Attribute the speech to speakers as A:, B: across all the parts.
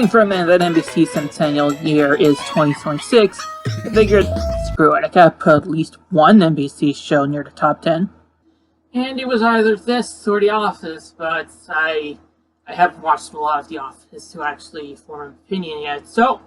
A: Considering for a minute that NBC's centennial year is 2026, I figured, screw it, I gotta put at least one NBC show near the top 10. And it was either this or The Office, but I haven't watched a lot of The Office to actually form an opinion yet, so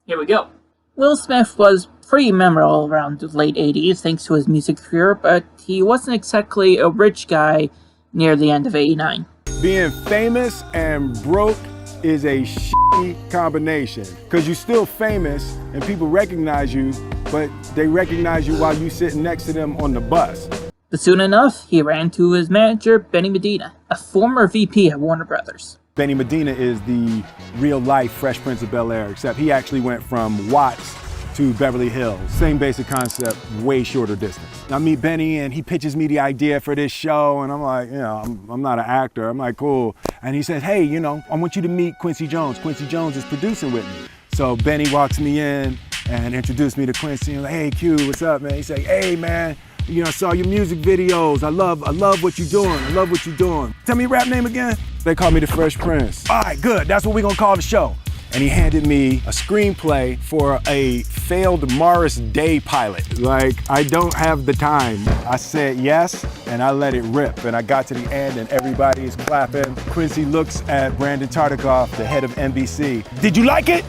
A: here we go. Will Smith was pretty memorable around the late 80s thanks to his music career, but he wasn't exactly a rich guy near the end of 89.
B: Being famous and broke is a shitty combination, because you're still famous and people recognize you, but they recognize you while you sitting next to them on the bus.
A: But soon enough, he ran to his manager, Benny Medina, a former VP at Warner Brothers.
B: Benny Medina is the real-life Fresh Prince of Bel-Air, except he actually went from Watts to Beverly Hills. Same basic concept, way shorter distance. I meet Benny and he pitches me the idea for this show, and I'm like, I'm not an actor. I'm like, cool. And he says, hey, I want you to meet Quincy Jones. Quincy Jones is producing with me. So Benny walks me in and introduced me to Quincy. I'm like, hey, Q, what's up, man? He said, hey, man. I saw your music videos. I love what you're doing. I love what you're doing. Tell me your rap name again. They call me the Fresh Prince. All right, good. That's what we're gonna call the show. And he handed me a screenplay for a failed Morris Day pilot. Like, I don't have the time. I said yes, and I let it rip. And I got to the end, and everybody is clapping. Quincy looks at Brandon Tartikoff, the head of NBC. Did you like it?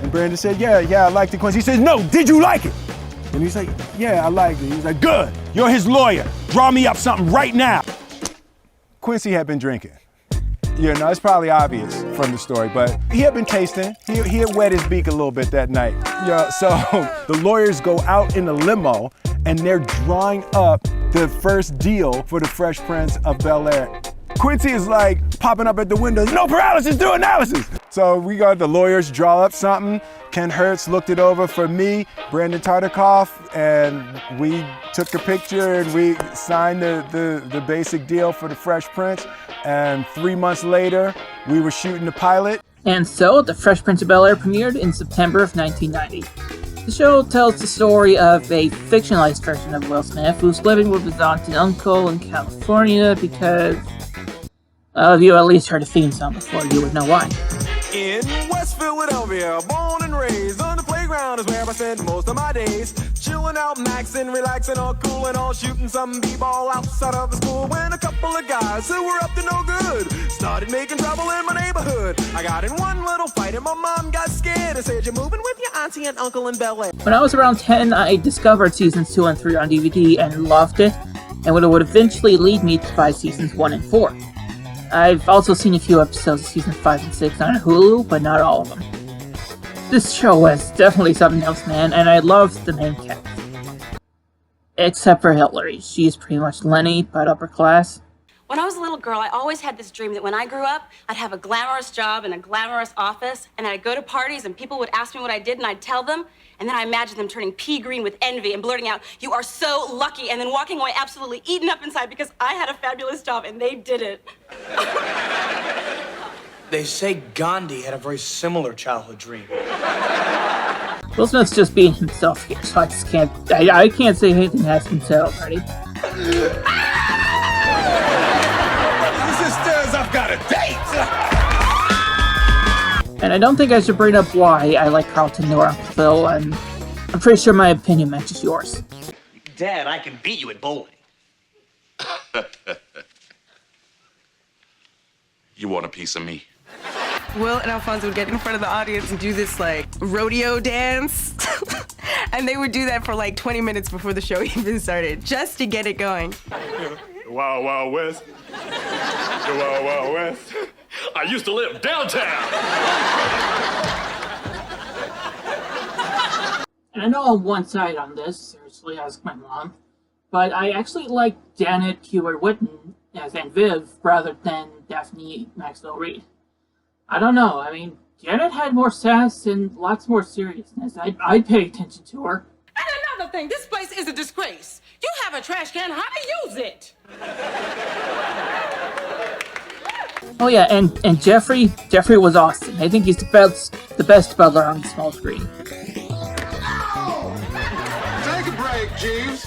B: And Brandon said, yeah, I liked it. Quincy says, no, did you like it? And he's like, yeah, I liked it. He's like, good, you're his lawyer. Draw me up something right now. Quincy had been drinking. It's probably obvious from the story, but he had been tasting. He had wet his beak a little bit that night. So the lawyers go out in a limo and they're drawing up the first deal for the Fresh Prince of Bel-Air. Quincy is like popping up at the window, no paralysis, do analysis. So we got the lawyers draw up something. Ken Hertz looked it over for me, Brandon Tartikoff, and we took a picture and we signed the basic deal for the Fresh Prince. And 3 months later, we were shooting the pilot.
A: And so, the Fresh Prince of Bel-Air premiered in September of 1990. The show tells the story of a fictionalized version of Will Smith who's living with his aunt and uncle in California because you at least heard a theme song before, you would know why.
C: In West Philadelphia, born and raised, on the playground is where I spend most of my days. Chilling out, maxing, relaxing, all cool and all, shooting some b-ball outside of the school. When a couple of guys who were up to no good started making trouble in my neighborhood. I got in one little fight and my mom got scared and said, you're moving with your auntie and uncle in Bel-Air.
A: When I was around 10, I discovered seasons 2 and 3 on DVD and loved it, and it would eventually lead me to buy seasons 1 and 4. I've also seen a few episodes of season 5 and 6 on Hulu, but not all of them. This show was definitely something else, man, and I loved the main cast. Except for Hillary. She's pretty much Lenny, but upper class.
D: When I was a little girl, I always had this dream that when I grew up, I'd have a glamorous job in a glamorous office, and I'd go to parties and people would ask me what I did and I'd tell them, and then I imagined them turning pea green with envy and blurting out, you are so lucky, and then walking away absolutely eaten up inside because I had a fabulous job and they didn't.
E: They say Gandhi had a very similar childhood dream.
A: Will Smith's just being himself here, so I can't say anything has been said already.
C: Sisters, I've got a date!
A: And I don't think I should bring up why I like Carlton nor Uncle Phil, and I'm pretty sure my opinion matches yours.
E: Dad, I can beat you at bowling.
F: You want a piece of me?
G: Will and Alfonso would get in front of the audience and do this, rodeo dance. And they would do that for, 20 minutes before the show even started, just to get it going.
C: Wild, Wild West. The Wild, Wild West. I used to live downtown.
A: And I know I'm one side on this, seriously, ask my mom, but I actually like Janet Hewitt-Whitten as Aunt Viv rather than Daphne Maxwell Reid. I don't know, I mean, Janet had more sass and lots more seriousness. I'd pay attention to her.
H: And another thing, this place is a disgrace. You have a trash can, how to use it?
A: Oh yeah, and Jeffrey was awesome. I think he's the best butler on the small screen.
C: Take a break, Jeeves.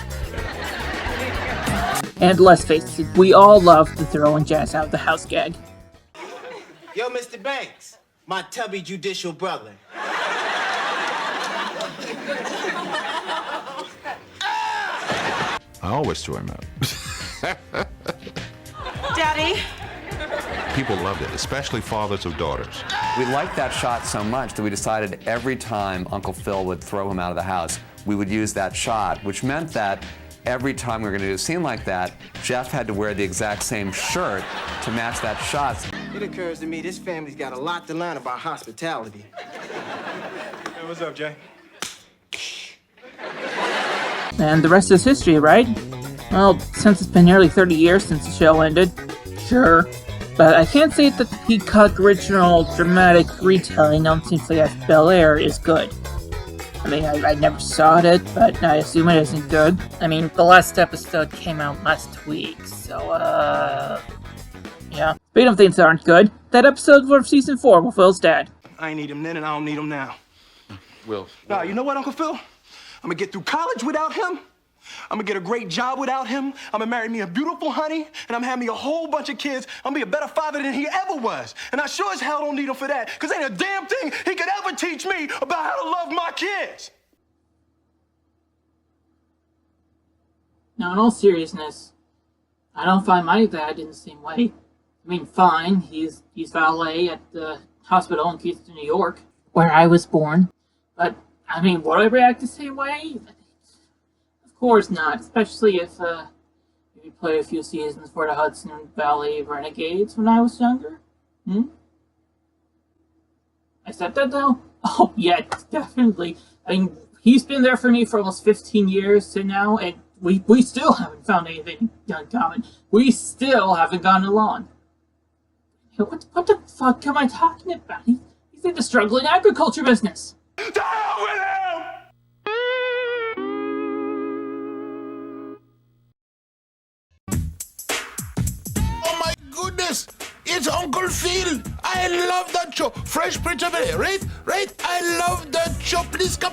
A: And let's face it, we all love the throwing jazz out of the house gag.
E: Yo, Mr. Banks,
I: My tubby judicial brother.
J: I always threw him out.
D: Daddy.
J: People loved it, especially fathers of daughters.
K: We liked that shot so much that we decided every time Uncle Phil would throw him out of the house, we would use that shot, which meant that every time we were going to do a scene like that, Jeff had to wear the exact same shirt to match that shot.
I: It occurs to me this family's got a lot to learn about hospitality.
E: Hey, what's up, Jay?
A: And the rest is history, right? Well, since it's been nearly 30 years since the show ended, sure. But I can't say that the Peacock original dramatic retelling on Scenes of Bel-Air is good. I mean, I never saw it, but I assume it isn't good. I mean, the last episode came out last week, so, yeah. Speaking of things that aren't good, that episode for Season 4 with Phil's dad.
E: I ain't need him then, and I don't need him now.
F: Will.
E: Nah, you know what, Uncle Phil? I'm gonna get through college without him. I'm gonna get a great job without him. I'm gonna marry me a beautiful honey, and I'm gonna have me a whole bunch of kids. I'm gonna be a better father than he ever was. And I sure as hell don't need him for that, because ain't a damn thing he could ever teach me about how to love my kids.
A: Now, in all seriousness, I don't find my dad in the same way. I mean, fine, he's valet at the hospital in Kingston, New York, where I was born. But, I mean, would I react the same way? Of course not, especially if we played a few seasons for the Hudson Valley Renegades when I was younger. I said that though? Oh, yeah, definitely. I mean, he's been there for me for almost 15 years now, and we still haven't found anything in common. We still haven't gotten along. What the fuck am I talking about? He's in the struggling agriculture business.
E: The hell with him!
L: Oh my goodness! It's Uncle Phil! I love that show! Fresh Prince of Bel-Air, right? I love that show! Please come.